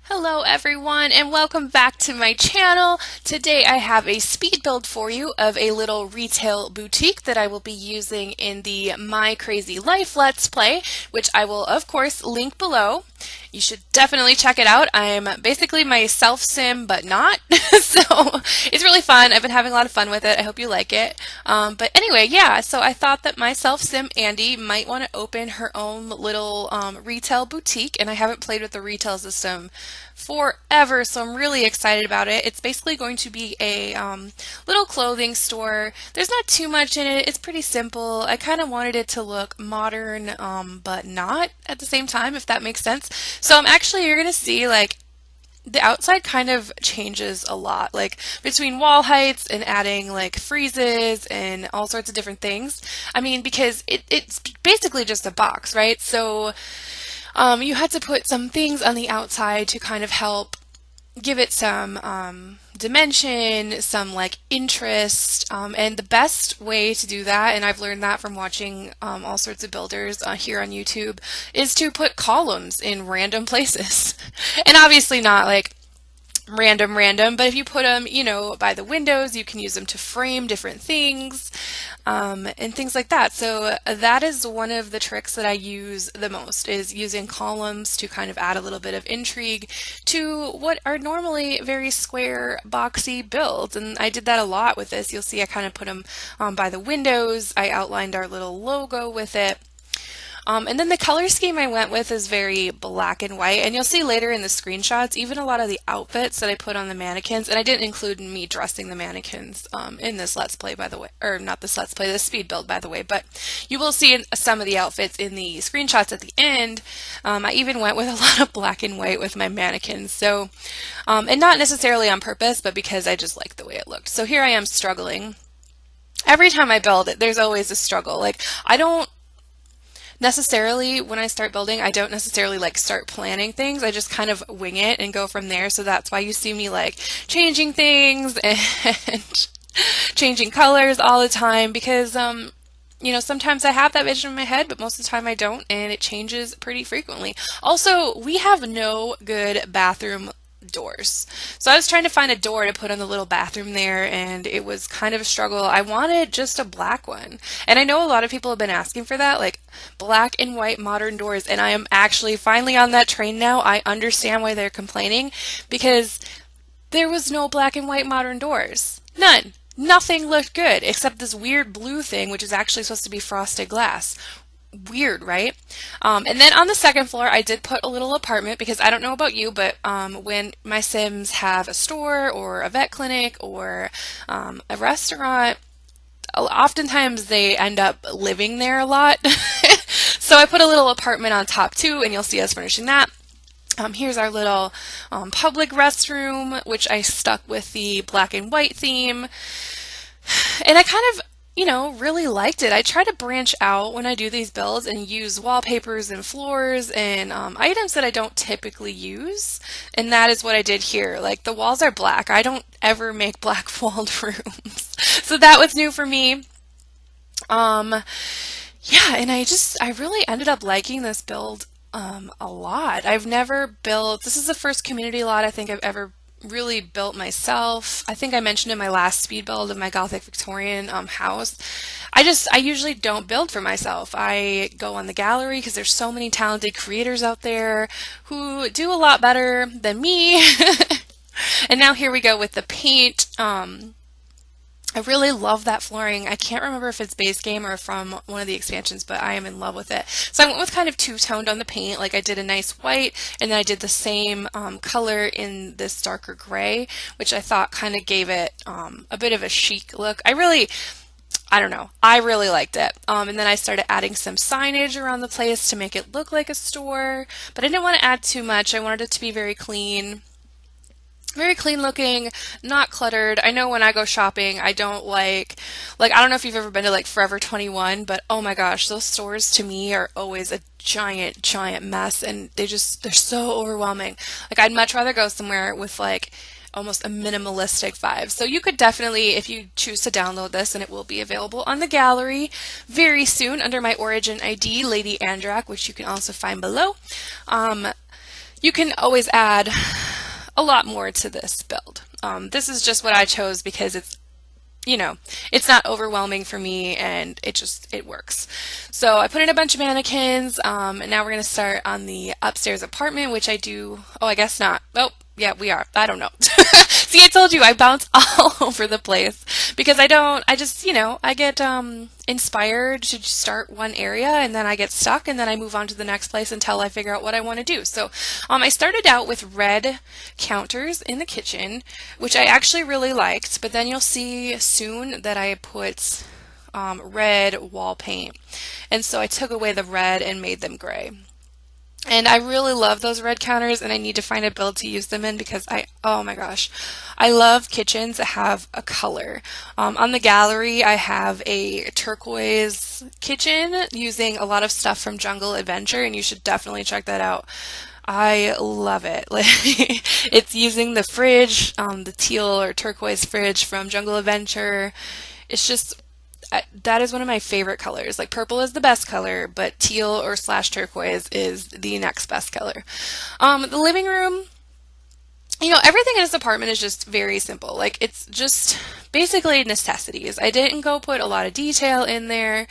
Hello everyone and welcome back to my channel. Today I have a speed build for you of a little retail boutique that I will be using in the My Crazy Life Let's Play, which I will of course link below. You should definitely check it out. I'm basically my self-sim, but not. So it's really fun. I've been having a lot of fun with it. I hope you like it. But anyway, yeah, so I thought that my self-sim Andy might want to open her own little retail boutique, and I haven't played with the retail system forever, so I'm really excited about it. It's basically going to be a little clothing store. There's not too much in it. It's pretty simple. I kind of wanted it to look modern, but not at the same time, if that makes sense. So you're going to see like the outside kind of changes a lot, like between wall heights and adding like freezes and all sorts of different things. I mean, because it's basically just a box, right? So you had to put some things on the outside to kind of help give it some dimension, some like interest, and the best way to do that, and I've learned that from watching all sorts of builders here on YouTube, is to put columns in random places. And obviously not like random, but if you put them, you know, by the windows, you can use them to frame different things, and things like that. So that is one of the tricks that I use the most, is using columns to kind of add a little bit of intrigue to what are normally very square, boxy builds. And I did that a lot with this. You'll see I kind of put them by the windows. I outlined our little logo with it. And then the color scheme I went with is very black and white, and you'll see later in the screenshots, even a lot of the outfits that I put on the mannequins, and I didn't include me dressing the mannequins in this Let's Play, by the way, or not this Let's Play, this speed build, by the way, but you will see some of the outfits in the screenshots at the end. I even went with a lot of black and white with my mannequins, so, and not necessarily on purpose, but because I just liked the way it looked. So here I am struggling. Every time I build it, there's always a struggle. Like, I don't necessarily, when I start building, I don't necessarily like start planning things. I just kind of wing it and go from there. So that's why you see me like changing things and changing colors all the time, because you know, sometimes I have that vision in my head, but most of the time I don't, and it changes pretty frequently. Also, we have no good bathroom doors. So I was trying to find a door to put on the little bathroom there, and it was kind of a struggle. I wanted just a black one. And I know a lot of people have been asking for that, like black and white modern doors, and I am actually finally on that train now. I understand why they're complaining, because there was no black and white modern doors. None. Nothing looked good except this weird blue thing, which is actually supposed to be frosted glass. Weird, right? And then on the second floor, I did put a little apartment, because I don't know about you, but when my Sims have a store or a vet clinic or a restaurant, oftentimes they end up living there a lot. So I put a little apartment on top too, and you'll see us furnishing that. Here's our little public restroom, which I stuck with the black and white theme. And I kind of, you know, really liked it. I try to branch out when I do these builds and use wallpapers and floors and items that I don't typically use. And that is what I did here. Like, the walls are black. I don't ever make black walled rooms. So that was new for me. Yeah, and I really ended up liking this build a lot. I've never built, this is the first community lot I think I've ever really built myself. I think I mentioned in my last speed build of my Gothic Victorian house. I usually don't build for myself. I go on the gallery because there's so many talented creators out there who do a lot better than me. And now here we go with the paint. I really love that flooring. I can't remember if it's base game or from one of the expansions, but I am in love with it. So I went with kind of two-toned on the paint. Like, I did a nice white, and then I did the same color in this darker gray, which I thought kind of gave it a bit of a chic look. I don't know. I really liked it. And then I started adding some signage around the place to make it look like a store, but I didn't want to add too much. I wanted it to be very clean. Very clean looking, not cluttered. I know when I go shopping, I don't like, I don't know if you've ever been to like Forever 21, but oh my gosh, those stores to me are always a giant mess, and they're so overwhelming. Like, I'd much rather go somewhere with like almost a minimalistic vibe. So you could definitely, if you choose to download this, and it will be available on the gallery very soon under my Origin ID, LadyAndrak, which you can also find below. You can always add a lot more to this build. This is just what I chose because it's, you know, it's not overwhelming for me, and it works. So I put in a bunch of mannequins, and now we're going to start on the upstairs apartment, which I do, oh, I guess not. Oh, yeah, we are. I don't know. See, I told you I bounce all over the place because I just, I get inspired to start one area and then I get stuck and then I move on to the next place until I figure out what I want to do. So I started out with red counters in the kitchen, which I actually really liked, but then you'll see soon that I put red wall paint. And so I took away the red and made them gray. And I really love those red counters, and I need to find a build to use them in because oh my gosh, I love kitchens that have a color. On the gallery, I have a turquoise kitchen using a lot of stuff from Jungle Adventure, and you should definitely check that out. I love it. It's using the fridge, the teal or turquoise fridge from Jungle Adventure. It's just that is one of my favorite colors. Like purple is the best color, but teal or / turquoise is the next best color. The living room, everything in this apartment is just very simple. Like it's just basically necessities. I didn't go put a lot of detail in there.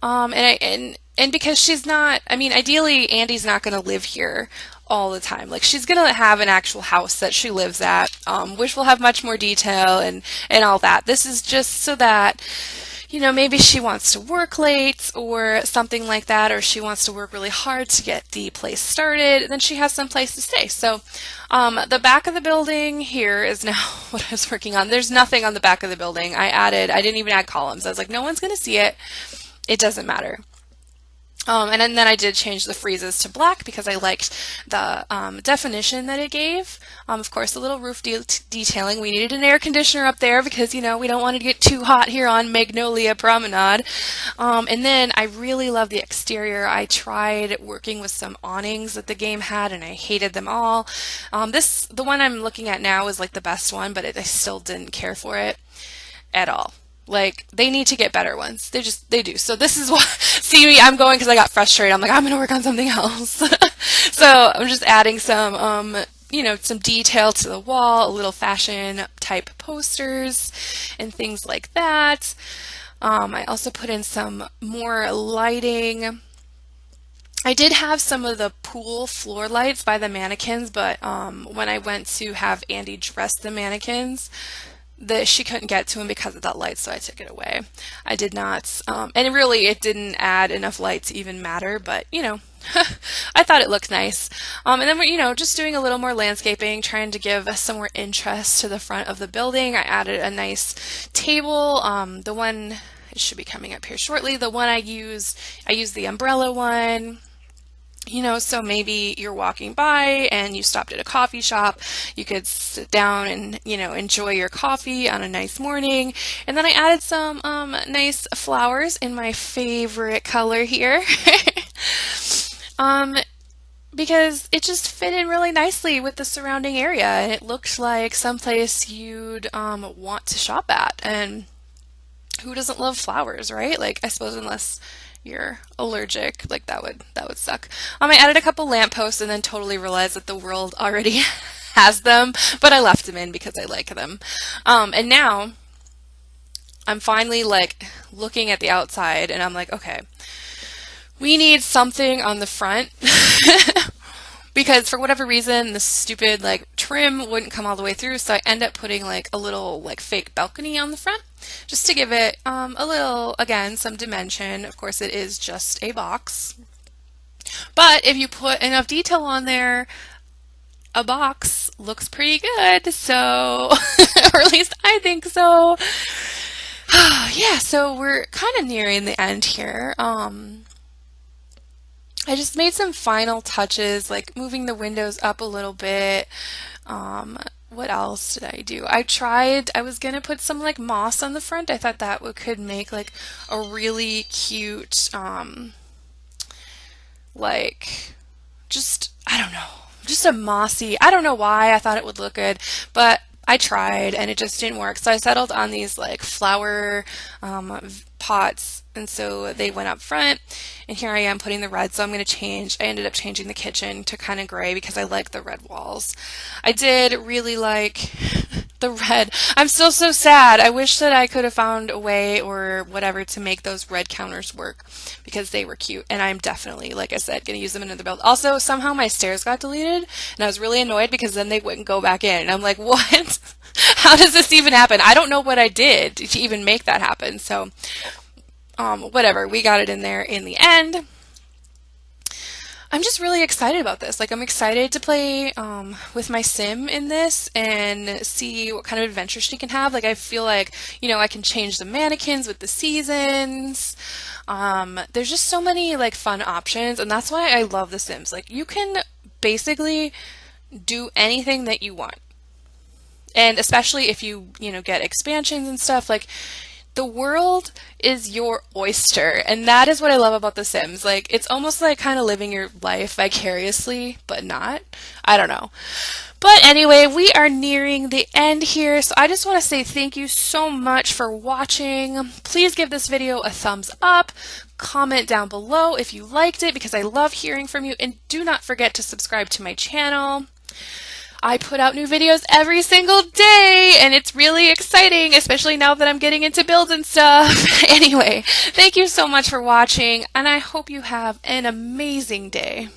And because she's not, ideally Andy's not going to live here all the time. Like she's going to have an actual house that she lives at, which will have much more detail and all that. This is just so that maybe she wants to work late or something like that, or she wants to work really hard to get the place started, then she has some place to stay. So the back of the building here is now what I was working on. There's nothing on the back of the building. I didn't even add columns. I was like, no one's going to see it. It doesn't matter. And then I did change the friezes to black because I liked the definition that it gave. Of course, a little roof detailing. We needed an air conditioner up there because, we don't want to get too hot here on Magnolia Promenade. And then I really love the exterior. I tried working with some awnings that the game had, and I hated them all. The one I'm looking at now is like the best one, but I still didn't care for it at all. Like, they need to get better ones. They do. So this is why, see me, I'm going because I got frustrated. I'm like, I'm going to work on something else. So I'm just adding some, some detail to the wall, a little fashion type posters and things like that. I also put in some more lighting. I did have some of the pool floor lights by the mannequins, but when I went to have Andy dress the mannequins, she couldn't get to him because of that light, so I took it away. I did not, and it didn't add enough light to even matter, but, I thought it looked nice. And then we're, just doing a little more landscaping, trying to give some more interest to the front of the building. I added a nice table. The one, it should be coming up here shortly. The one I used the umbrella one. So maybe you're walking by and you stopped at a coffee shop. You could sit down and, enjoy your coffee on a nice morning. And then I added some nice flowers in my favorite color here. Because it just fit in really nicely with the surrounding area, and it looked like someplace you'd want to shop at. And who doesn't love flowers, right? Like, I suppose unless you're allergic, like that would suck. I added a couple lampposts and then totally realized that the world already has them, but I left them in because I like them. And now I'm finally like looking at the outside and I'm like, okay, we need something on the front because for whatever reason the stupid like trim wouldn't come all the way through, so I end up putting like a little like fake balcony on the front just to give it a little, again, some dimension. Of course it is just a box, but if you put enough detail on there, a box looks pretty good. So or at least I think so. Yeah, so we're kind of nearing the end here. I just made some final touches, like moving the windows up a little bit. What else did I do? I was gonna put some like moss on the front. I thought that could make like a really cute, like, just, I don't know, just a mossy, I don't know why I thought it would look good, but I tried and it just didn't work. So I settled on these like flower pots, and so they went up front, and here I am putting the red. So I'm going to change. I ended up changing the kitchen to kind of gray because I like the red walls. I did really like the red. I'm still so sad. I wish that I could have found a way or whatever to make those red counters work because they were cute. And I'm definitely, like I said, going to use them in another build. Also, somehow my stairs got deleted and I was really annoyed because then they wouldn't go back in. And I'm like, what? How does this even happen? I don't know what I did to even make that happen. So, whatever. We got it in there in the end. I'm just really excited about this. Like, I'm excited to play with my sim in this and see what kind of adventure she can have. Like, I feel like, you know, I can change the mannequins with the seasons. There's just so many, like, fun options, and that's why I love The Sims. Like, you can basically do anything that you want. And especially if you know, get expansions and stuff, like, the world is your oyster, and that is what I love about The Sims. Like, it's almost like kind of living your life vicariously, but not. I don't know. But anyway, we are nearing the end here, so I just want to say thank you so much for watching. Please give this video a thumbs up. Comment down below if you liked it because I love hearing from you, and do not forget to subscribe to my channel. I put out new videos every single day, and it's really exciting, especially now that I'm getting into builds and stuff. Anyway, thank you so much for watching, and I hope you have an amazing day.